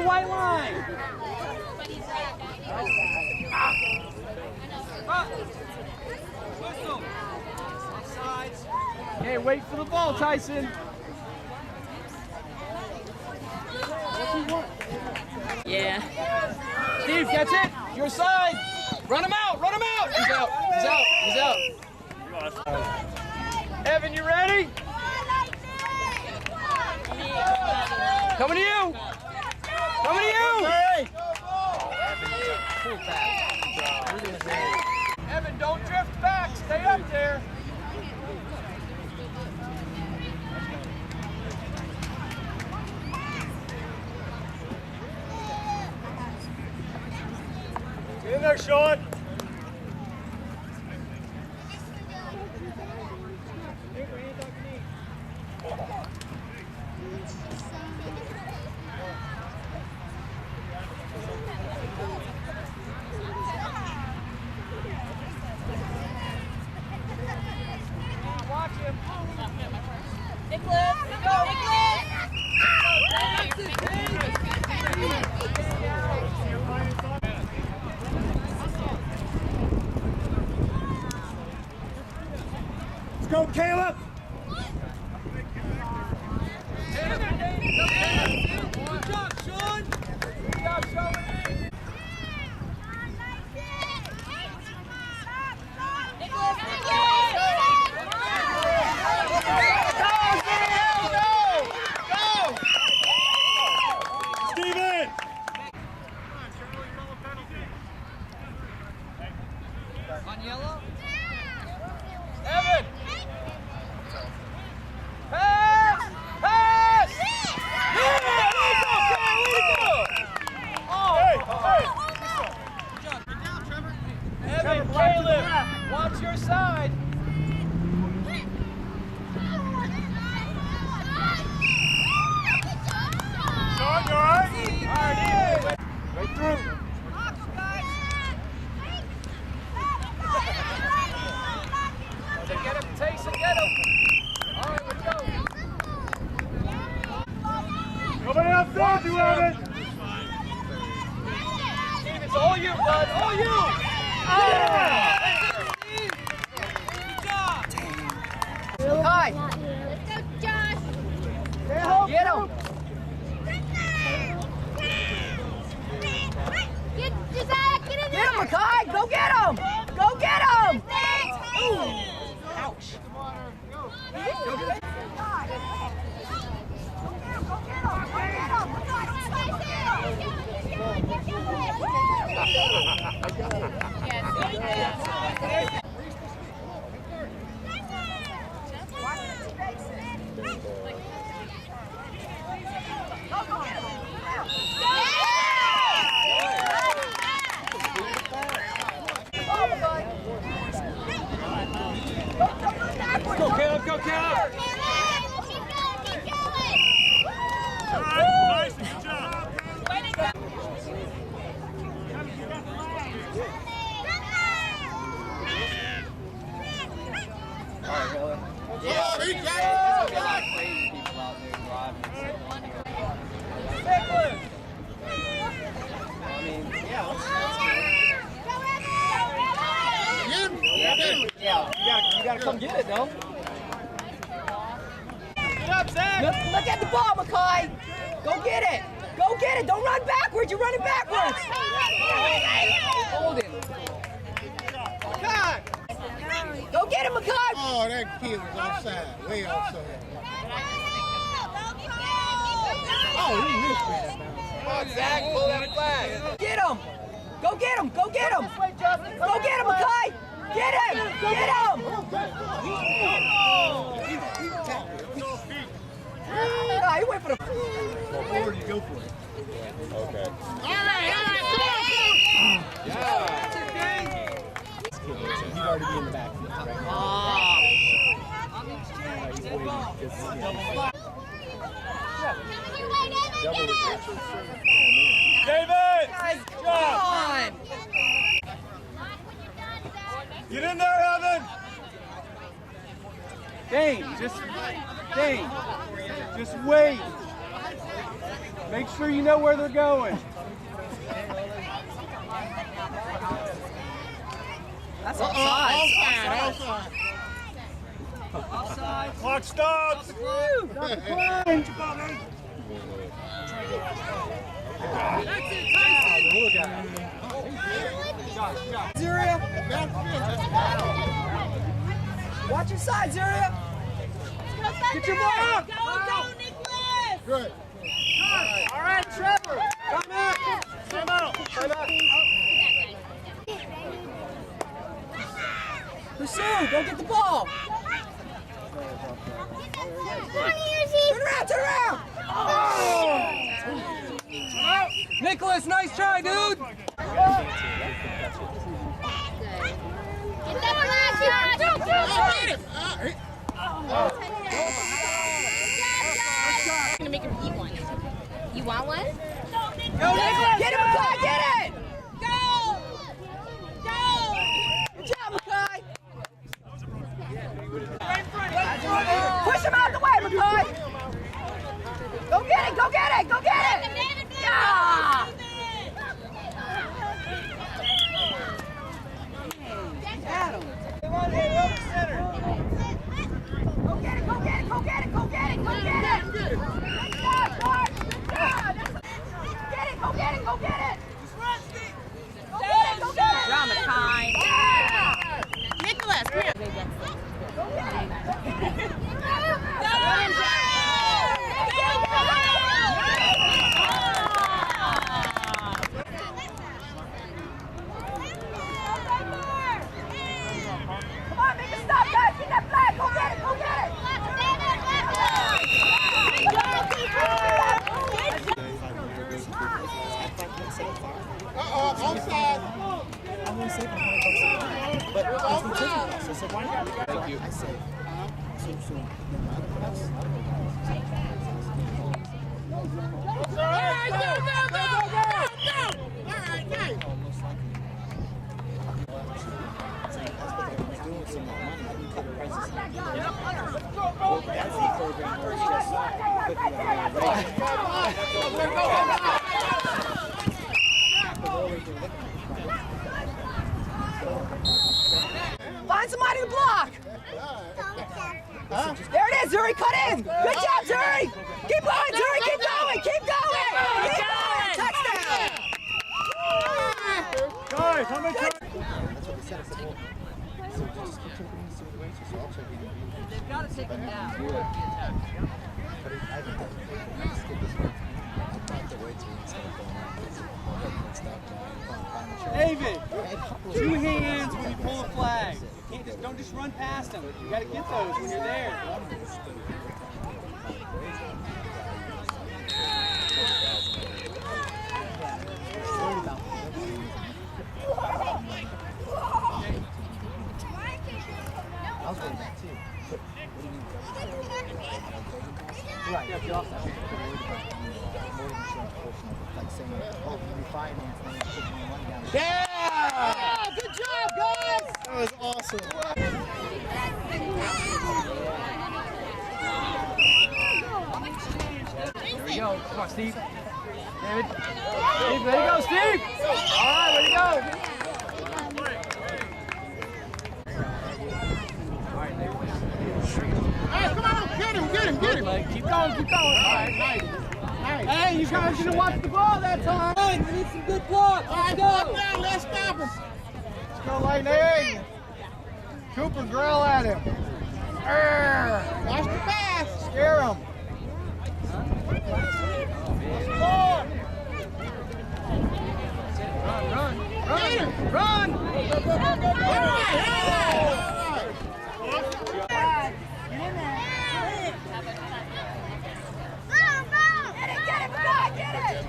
white line. Okay, wait for the ball, Tyson. Yeah. Steve, that's it. Your side. Run him out. Run him out. He's out. He's out. He's out. Evan, you ready? Coming to you. Coming to you. Evan, don't drift back. Stay up there. Get in there, Sean. Watch him. Nicholas, go, Nicholas! Let's go, Caleb. Good job, Sean. Good job, Sean. On yellow. Evan! Pass! Pass! Yeah! Way to go! Oh! Hey! Good job, Trevor. Evan, Caleb, watch your side. Sean, you alright? Alright, Right through. Get him, Tyson, get him. All right, let's go. Nobody outside you, Evan. Steve, it's all you, bud. All you. Yeah! Good job. Hi. Let's go, Josh! Get him. Get Zach, get in there! Get him, Makai. Go get him. Go get him. Ouch. Go, Caleb, go, Caleb. Nice, good job. You gotta come get it, though. Get up, Zach. Look at the ball, Makai. Go get it. Go get it. Don't run backwards. You're running backwards. Hold him. Makai. Go get him, Makai. Oh, that kid was offside. Way offside. Oh, he missed me. Come on, Zach. Pull that flag. Get him. Go get him. Go get him. Go get him, Makai. Get him. Get him. Nah, he went for the. Well, forward you go for it. Okay. All right, come on! Yeah. He'd already be in the backfield, right? David! Come on. Get in there, Evan! Dane, just wait. Make sure you know where they're going. That's offside. Offside. Clock stops. Zaria. Watch your side, Zaria. Get your ball up. Go, Nicholas! Good. All right, Trevor. Come out. Come out. Come out. Pursue. Go get the ball. Turn around. Oh! Nicholas, nice try, dude. Get that flash shot! Go, go, I'm gonna make him eat one. You want one? Go, Nicholas. Get him, Makai. Get it. Go! Go! Good job, Makai. Push him out the way, Makai. Go get it. Go get it. Go get it. Yeah. Adam. Come on, hey, over center. Go get it. Go get it. Go get it. Go get it. Go get it. Good job, Clark. Good job. Get it. Go get it. Go get it. Go get it. Go get it. Drama time. Yeah. Nicholas, come here. Go get it. Come on, make a stop, guys. Get that flag. Go get it. Go get it. Offside. But it's offside. So why not? Thank you. I said, Find somebody to block. There it is, Zuri. Cut in. Good job, Zuri. Keep going, Zuri. Keep going. Keep going. Keep going. Touchdown. Guys, how many times? They've got to take him down. David, 2 hands when you pull a flag. You can't don't just run past them. You got to get those when you're there. I was going back too. But what do you mean? Right. Yeah, get off that. More insurance portion of it, like saying, oh, you refinance, then you're taking your money down. Yeah! Good job, guys! That was awesome. There we go. Come on, Steve. David. Steve, there you go, Steve. All right, there you go. Hey, come on, get him. Keep going, keep going. All right, nice. Hey, you guys didn't watch the ball that time. Hey, we need some good blocks. Let's go. Now, let's stop him. Let's go, Lightning. Cooper, grill at him. Watch the pass. Scare him. Run!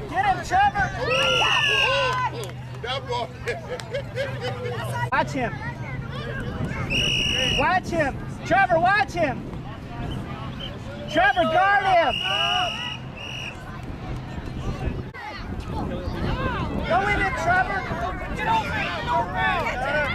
Get him, Trevor! Watch him. Watch him. Trevor, watch him. Trevor, guard him. Go in it, Trevor. Get over it.